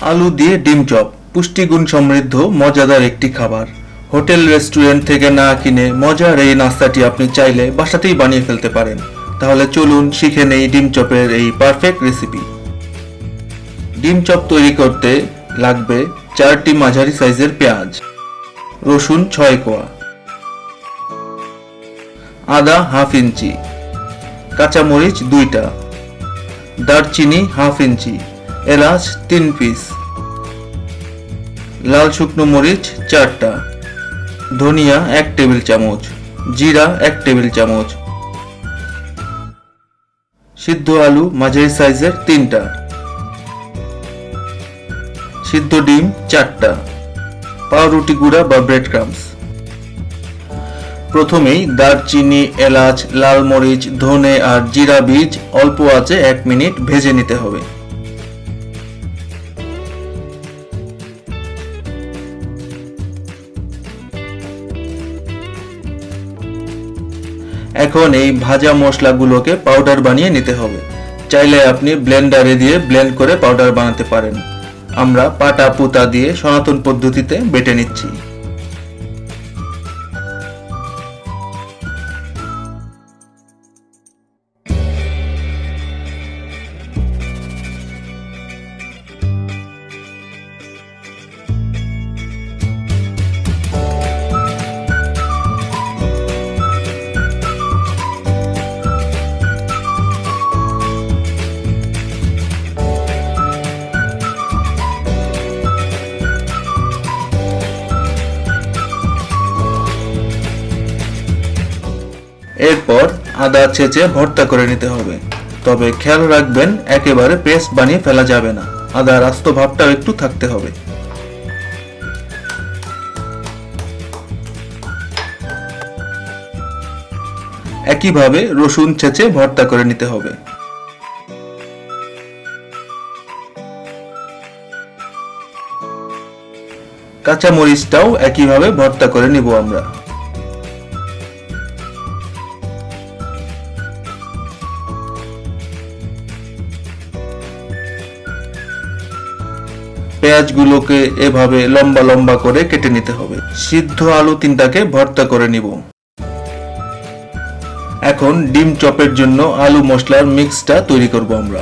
আলু দিয়ে ডিম চপ পুষ্টিগুণ সমৃদ্ধ মজাদার একটি খাবার। হোটেল রেস্টুরেন্ট থেকে না কিনে মজার এই নাস্তাটি আপনি চাইলে বাসাতেই বানিয়ে ফেলতে পারেন। তাহলে চলুন শিখে নেই ডিম চপের এই পারফেক্ট রেসিপি। ডিম চপ তৈরি করতে লাগবে 4টি মাঝারি সাইজের পেঁয়াজ, রসুন 6 কোয়া, আদা হাফ ইঞ্চি, কাঁচামরিচ 2টা, দারচিনি হাফ ইঞ্চি, এলাচ 3 পিস, লাল শুকনো মরিচ 4টা, ধনিয়া 1 টেবিল চামচ, জিরা 1 টেবিল চামচ, সিদ্ধ আলু মাঝারি সাইজের 3টা, সিদ্ধ ডিম 4টা, পাউরুটি গুঁড়া বা ব্রেড ক্রাম্বস। প্রথমেই দারচিনি, এলাচ, লাল মরিচ, ধনে আর জিরা বীজ অল্প আঁচে 1 মিনিট ভেজে নিতে হবে। এখন এই ভাজা মশলাগুলোকে পাউডার বানিয়ে নিতে হবে। চাইলে আপনি ব্লেন্ডারে দিয়ে ব্লেন্ড করে পাউডার বানাতে পারেন। আমরা পাটা পুতা দিয়ে সনাতন পদ্ধতিতে বেটে নিচ্ছি। এরপর আদা ছেঁচে ভর্তা করে নিতে হবে। তবে খেয়াল রাখবেন একেবারে পেস্ট বানিয়ে ফেলা যাবে না, আদার আস্ত ভাবটাও একটু থাকতে হবে। একইভাবে রসুন ছেঁচে ভর্তা করে নিতে হবে। কাঁচা মরিচটাও একইভাবে ভর্তা করে নিব আমরা। পেঁয়াজগুলোকে এভাবে লম্বা লম্বা করে কেটে নিতে হবে। সিদ্ধ আলু 3টাকে ভর্তা করে নিব। এখন ডিম চপের জন্য আলু মশলার মিক্সটা তৈরি করব আমরা।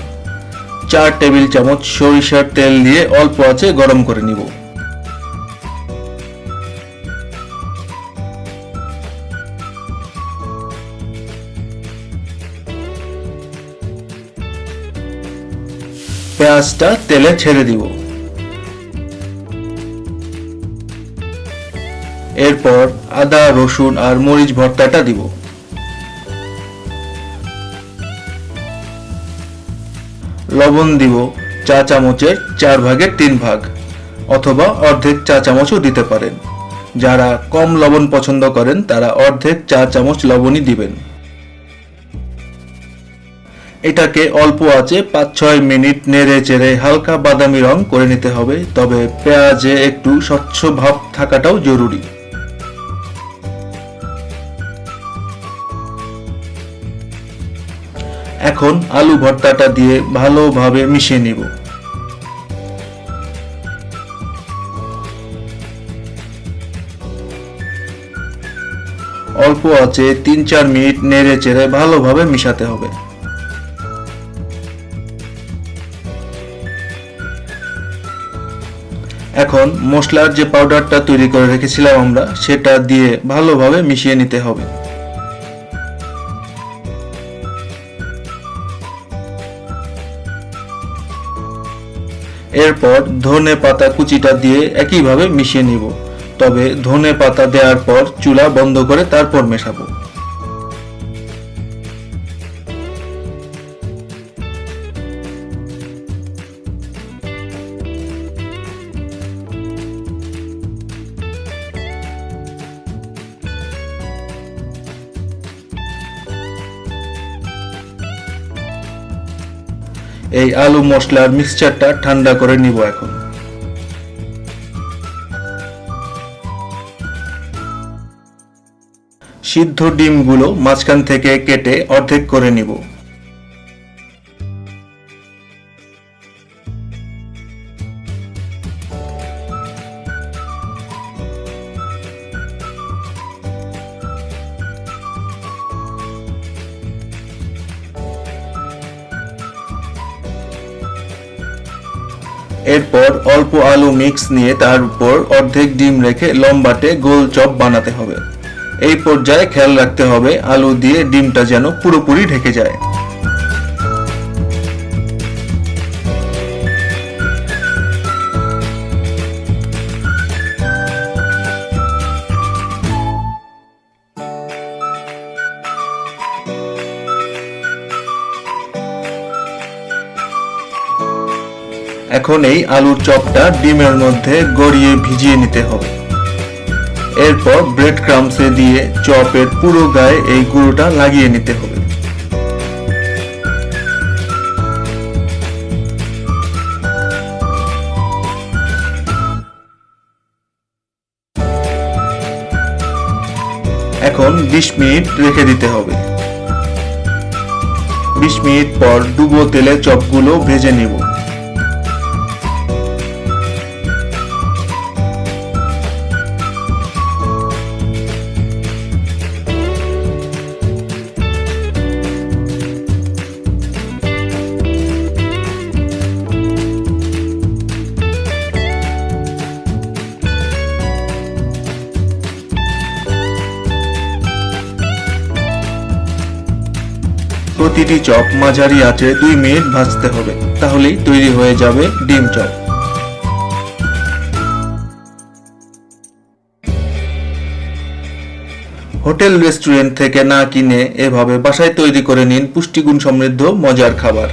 4 টেবিল চামচ সরিষার তেল দিয়ে অল্প আঁচে গরম করে নিব। পেঁয়াজটা তেলে ছেড়ে দিব। এরপর আদা, রসুন আর মরিচ ভর্তাটা দিব। লবণ দিব চা চামচের 4 ভাগের 3 ভাগ অথবা অর্ধেক চা চামচও দিতে পারেন। যারা কম লবণ পছন্দ করেন তারা অর্ধেক চা চামচ লবণই দিবেন। এটাকে অল্প আঁচে 5-6 মিনিট নেড়ে চেড়ে হালকা বাদামি রং করে নিতে হবে। তবে পেঁয়াজে একটু স্বচ্ছ ভাব থাকাটাও জরুরি। এখন আলু ভর্তাটা দিয়ে ভালোভাবে মিশিয়ে নিব। অল্প আঁচে 3-4 মিনিট নেড়ে চেড়ে ভালোভাবে মিশাতে হবে। এখন মশলার যে পাউডারটা তৈরি করে রেখেছিলাম আমরা, সেটা দিয়ে ভালোভাবে মিশিয়ে নিতে হবে। এরপর ধনে পাতা কুচিটা দিয়ে একইভাবে মিশিয়ে নিব। তবে ধনে পাতা দেওয়ার পর চুলা বন্ধ করে তারপর মেশাবো। এই আলু মশলার মিক্সচারটা ঠান্ডা করে নিব এখন। সিদ্ধ ডিমগুলো মাঝখান থেকে কেটে অর্ধেক করে নিব। এরপর অল্প আলু মিক্স নিয়ে তার উপর অর্ধেক ডিম রেখে লম্বাটে গোল চপ বানাতে হবে। এই পর্যায়ে খেয়াল রাখতে হবে আলু দিয়ে ডিমটা যেন পুরোপুরি ঢেকে যায়। এখন এই আলুর চপটা ডিমের মধ্যে গড়িয়ে ভিজিয়ে নিতে হবে। এরপর ব্রেড ক্রাম্বসে দিয়ে চপের পুরো গায়ে এই গুঁড়োটা লাগিয়ে নিতে হবে। এখন 20 মিনিট রেখে দিতে হবে। 20 মিনিট পর ডুবো তেলে চপগুলো ভেজে নিব। প্রতিটি চপ মাঝারি আঁচে 2 মিনিট ভাজতে হবে, তাহলেই তৈরি হয়ে যাবে ডিম চপ। হোটেল রেস্টুরেন্ট থেকে না কিনে এভাবে বাসায় তৈরি করে নিন পুষ্টিগুণ সমৃদ্ধ মজার খাবার।